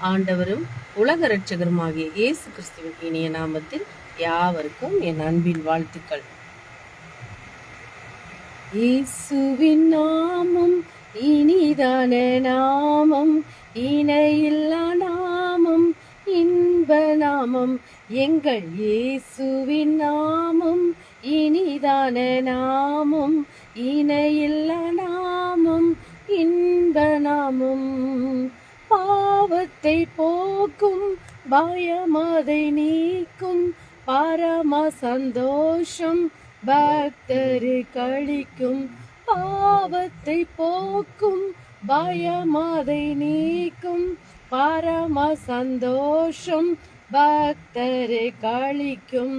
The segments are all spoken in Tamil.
ஆண்டவரும் உலக இரட்சகருமாகிய இயேசு கிறிஸ்துவின் இனிய நாமத்தில் யாவருக்கும் என் அன்பின் வாழ்த்துக்கள். இயேசுவின் நாமம் இனிதான நாமம், இணையில்லா நாமம், இன்ப நாமம். எங்கள் இயேசுவின் நாமம் இனிதான நாமம், இணையில்லா நாமம், இன்ப நாமம். பாவத்தை போக்கும், பயமதை நீக்கும், பரம சந்தோஷம் பக்தரு கழிக்கும். பாவத்தை போக்கும், பயமதை நீக்கும், பரம சந்தோஷம் பக்தரு கழிக்கும்.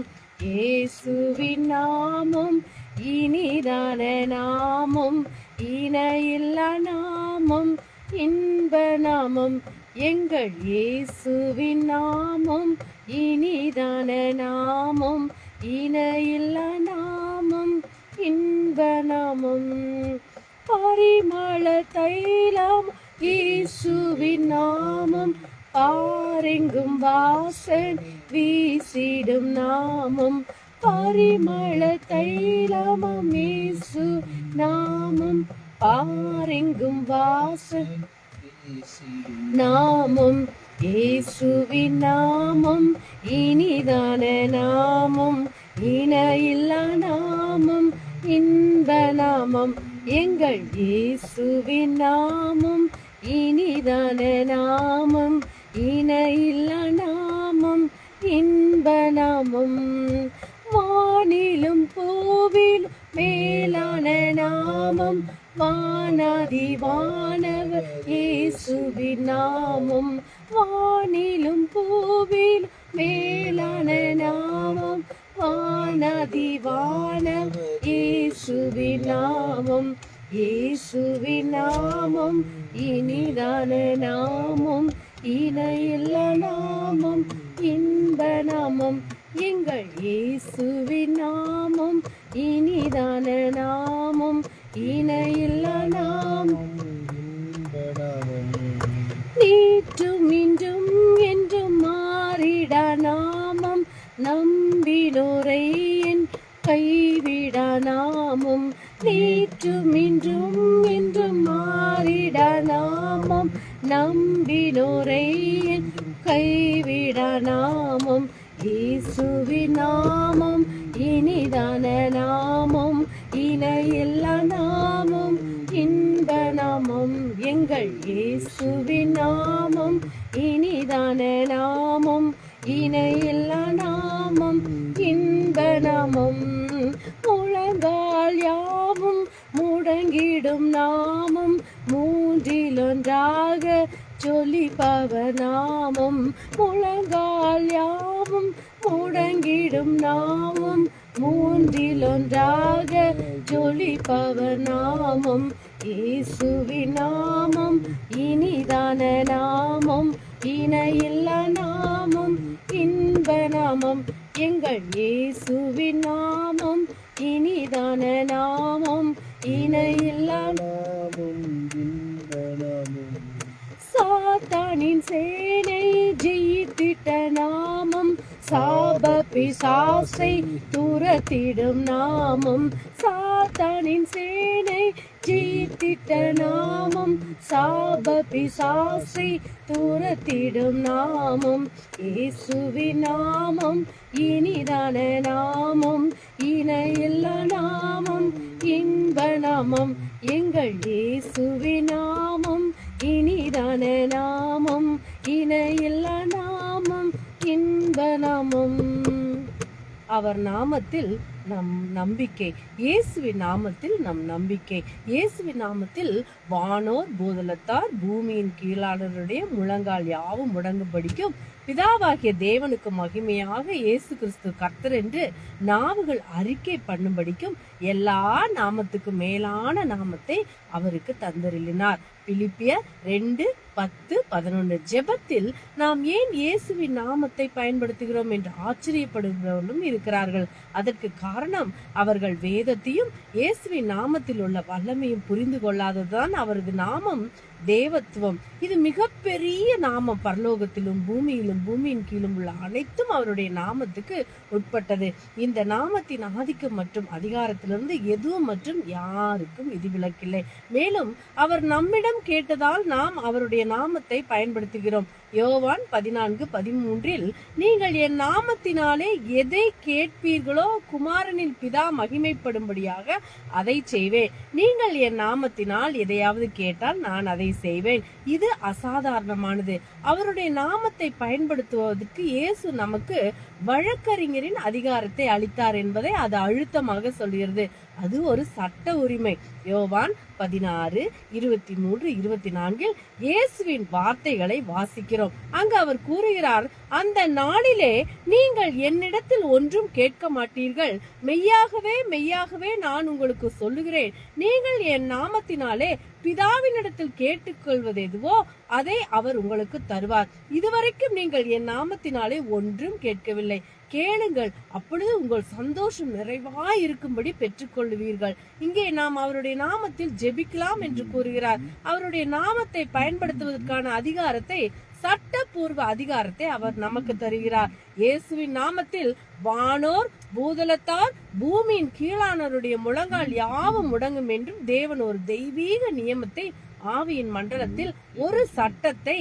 இயேசுவின் நாமம் இனிதான நாமம், இணையில்லா நாமம், இன்ப நாமம். எங்கள் இயேசுவின் நாமம் இனிதான நாமம், இணையில்லா நாமம், இன்ப நாமம். பரிமள தைலம் இயேசுவின் நாமம், பாரெங்கும் வாசன் வீசிடும் நாமம். பரிமள தைலமம் இயேசு நாமம், பாரெங்கும் வாசன் நாமம். இயேசுவின் நாமம் இனிதான நாமம், இணையில்லா நாமம், இன்ப நாமம். எங்கள் இயேசுவின் நாமம் இனிதான நாமம், இணையில்லா நாமம், இன்ப நாமம். வானிலும் பூவிலும் மேலான நாமம், வானாதி வானவர் இயேசுவின் நாமம். வானிலும் பூவிலும் மேலான நாமம், வானாதி வானவர் இயேசுவின் நாமம். இயேசுவின் நாமம் இனிதான நாமம், இணையில்லா நாமம், இன்ப நாமம். எங்கள் இயேசுவின் நாமம் இனிதான நாமம், இணையில்லா நாமம், இன்ப நாமம். நீற்றும் இன்றும் என்றும் மாறிட நாமம், நம்பினோரை என் கைவிட நாமம். நீற்றும் இன்றும் என்றும் மாறிட நாமம், நம்பினோரை என் கைவிட நாமம். இயேசுவின் நாமம் இனிதான நாமம், இணையில்லா நாமம், இன்ப நாமம். எங்கள் இயேசுவின் நாமம் இனிதான நாமம், இணையில்லா நாமம், இன்ப நாமம். முழங்கால் யாவும் முடங்கிடும் நாமம், மூன்றிலொன்றாக ஜொலிப்பவர் நாமம். முழங்கால் யாவும் முடங்கிடும் நாமம், மூன்றிலொன்றாக ஜொலிப்பவர் நாமம். இயேசுவின் நாமம் இனிதான நாமம், இணையில்லா நாமம், இன்ப நாமம். எங்கள் இயேசுவின் நாமம் இனிதான நாமம், இணையில்லா நாமம், இன்ப நாமம். சாத்தானின் சேனை ஜெயித்திட்ட நாமம், சாப பிசாசை துரத்திடும் நாமம். சாத்தானின் சேனை ஜெயித்திட்ட நாமம், சாப பிசாசை துரத்திடும் நாமம். இயேசுவின் நாமம் இனிதான நாமம், இணையில்லா நாமம், இன்ப நாமம். எங்கள் இயேசுவின் நாமம் இனிதான நாமம், இணையில்லா நாமம், இன்ப நாமம். அவர் நாமத்தில் நம் நம்பிக்கை, இயேசுவின் நாமத்தில் நம் நம்பிக்கை. இயேசுவின் நாமத்தில் வானோர் பூதலத்தார் பூமியின் கீழானவருடைய முழங்கால் யாவும் முடங்கும்படிக்கும் பிதாவாகிய தேவனுக்கு மகிமையாக இயேசு கிறிஸ்து கர்த்தர் என்று நாவுகள் அறிக்கை பண்ணும்படிக்கும் எல்லா நாமத்துக்கும் மேலான நாமத்தை அவருக்கு தந்தருளினார். பிலிப்பியர் 2:10-11. ஜெபத்தில் நாம் ஏன் இயேசுவின் நாமத்தை பயன்படுத்துகிறோம் என்று ஆச்சரியப்படுகிறவர்களும் இருக்கிறார்கள். அதற்கு காரணம் அவர்கள் வேதத்தையும் இயேசுவின் நாமத்தில் உள்ள வல்லமையும் புரிந்து கொள்ளாததுதான். அவரது நாமம் தேவத்துவம். இது மிகப்பெரிய நாமம். பரலோகத்திலும் பூமியிலும் பூமியின் கீழும் உள்ள அனைத்தும் அவருடைய நாமத்துக்கு உட்பட்டது. இந்த நாமத்தின் ஆதிக்கம் மற்றும் அதிகாரத்திலிருந்து எதுவும் மற்றும் யாருக்கும் விதிவிலக்கில்லை. மேலும் அவர் நம்மிடம் கேட்டதால் நாம் அவருடைய நாமத்தை பயன்படுத்துகிறோம். யோவான் 14:13 நீங்கள் என் நாமத்தினாலே எதை கேட்பீர்களோ குமாரனில் பிதா மகிமைப்படும்படியாக அதை செய்வேன். நீங்கள் என் நாமத்தினால் எதையாவது கேட்டால் நான் அதை செய்வேன். இது அசாதாரணமானது. அவருடைய நாமத்தை பயன்படுத்துவதற்கு இயேசு நமக்கு வழக்கறிஞரின் அதிகாரத்தை அளித்தார் என்பதை அது அழுத்தமாக சொல்கிறது. அது ஒரு சட்ட உரிமை. யோவான் 16:23-24 இயேசுவின் வார்த்தைகளை வாசிக்கிறோம். அங்கு அவர் கூறுகிறார், அந்த நாளிலே நீங்கள் என்னிடத்தில் ஒன்றும் கேட்க மாட்டீர்கள். மெய்யாகவே மெய்யாகவே நான் உங்களுக்கு சொல்லுகிறேன், நீங்கள் என் நாமத்தினாலே பிதாவினிடத்தில் கேட்டுக்கொள்வது எதுவோ அதை அவர் உங்களுக்கு தருவார். இதுவரைக்கும் நீங்கள் என் நாமத்தினாலே ஒன்றும் கேட்கவில்லை. கேளுங்கள், அப்பொழுது உங்கள் சந்தோஷம் நிறைவாய் இருக்கும்படி பெற்றுக்கொள்வீர்கள். இங்கே நாம் அவருடைய நாமத்தில் ஜெபிக்கலாம் என்று கூறுகிறார். அவருடைய நாமத்தை பயன்படுத்துவதற்கான அதிகாரத்தை, சட்டப்பூர்வ அதிகாரத்தை அவர் நமக்கு தருகிறார். இயேசுவின் நாமத்தில் வானோர் பூதலத்தார் பூமியின் கீழானவருடைய முழங்கால் யாவும் முடங்கும் என்றும் தேவன் ஒரு தெய்வீக நியமத்தை ஆவியின் மண்டலத்தில் ஒரு சட்டத்தை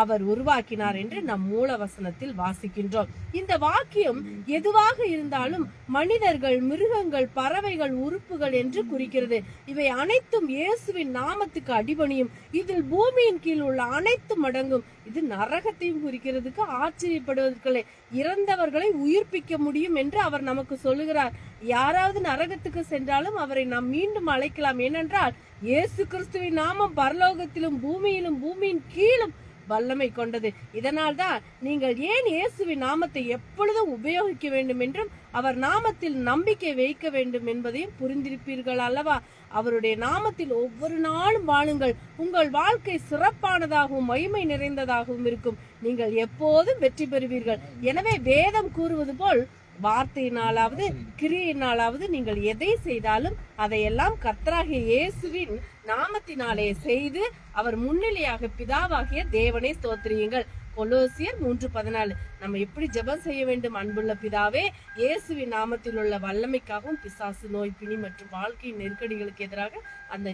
அவர் உருவாக்கினார் என்று நம் மூல வசனத்தில் வாசிக்கின்றோம். இந்த வாக்கியம் எதுவாக இருந்தாலும் மனிதர்கள், மிருகங்கள், பறவைகள், உறுப்புகள் என்று குறிக்கிறது. இவை அனைத்தும் இயேசுவின் நாமத்துக்கு அடிபணியும். இதில் பூமியின் கீழ் உள்ள அனைத்து மடங்கும். இது நரகத்தையும் குறிக்கிறதுக்கு ஆச்சரியப்படுவதற்கில்லை. இறந்தவர்களை உயிர்ப்பிக்க முடியும் என்று அவர் நமக்கு சொல்லுகிறார். யாராவது நரகத்துக்கு சென்றாலும் அவரை நாம் மீண்டும் அழைக்கலாம். ஏனென்றால் இயேசு கிறிஸ்துவின் நாமம் பரலோகத்திலும் பூமியிலும் பூமியின் கீழும் வல்லமை கொண்டது. இதனால் தான் நீங்கள் ஏன் இயேசுவின் நாமத்தை எப்பொழுதும் உபயோகிக்க வேண்டும் என்றும் அவர் நாமத்தில் நம்பிக்கை வைக்க வேண்டும் என்பதையும் புரிந்திருப்பீர்கள் அல்லவா? அவருடைய நாமத்தில் ஒவ்வொரு நாளும் வாழுங்கள். உங்கள் வாழ்க்கை சிறப்பானதாகவும் மகிமை நிறைந்ததாகவும் இருக்கும். நீங்கள் எப்போதும் வெற்றி பெறுவீர்கள். எனவே வேதம் கூறுவது போல் வார்த்தையினாலாவது கிரியினாலாவது நீங்கள் எதை செய்தாலும் அதையெல்லாம் கர்த்தராகிய இயேசுவின் நாமத்தினாலே செய்து அவர் முன்னிலையாக பிதாவாகிய தேவனை ஸ்தோத்திரியுங்கள். கொலோசியர் 3:14. நம்ம எப்படி ஜெபம் செய்ய வேண்டும்? அன்புள்ள பிதாவே, இயேசுவின் நாமத்தில் உள்ள வல்லமைக்காகவும் பிசாசு, நோய், பிணி மற்றும் வாழ்க்கையின் நெருக்கடிகளுக்கு எதிராக அந்த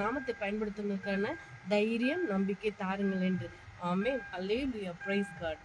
நாமத்தை பயன்படுத்துவதற்கான தைரியம், நம்பிக்கை தாருங்கள் என்று. ஆமென். அல்லேலூயா. Praise God.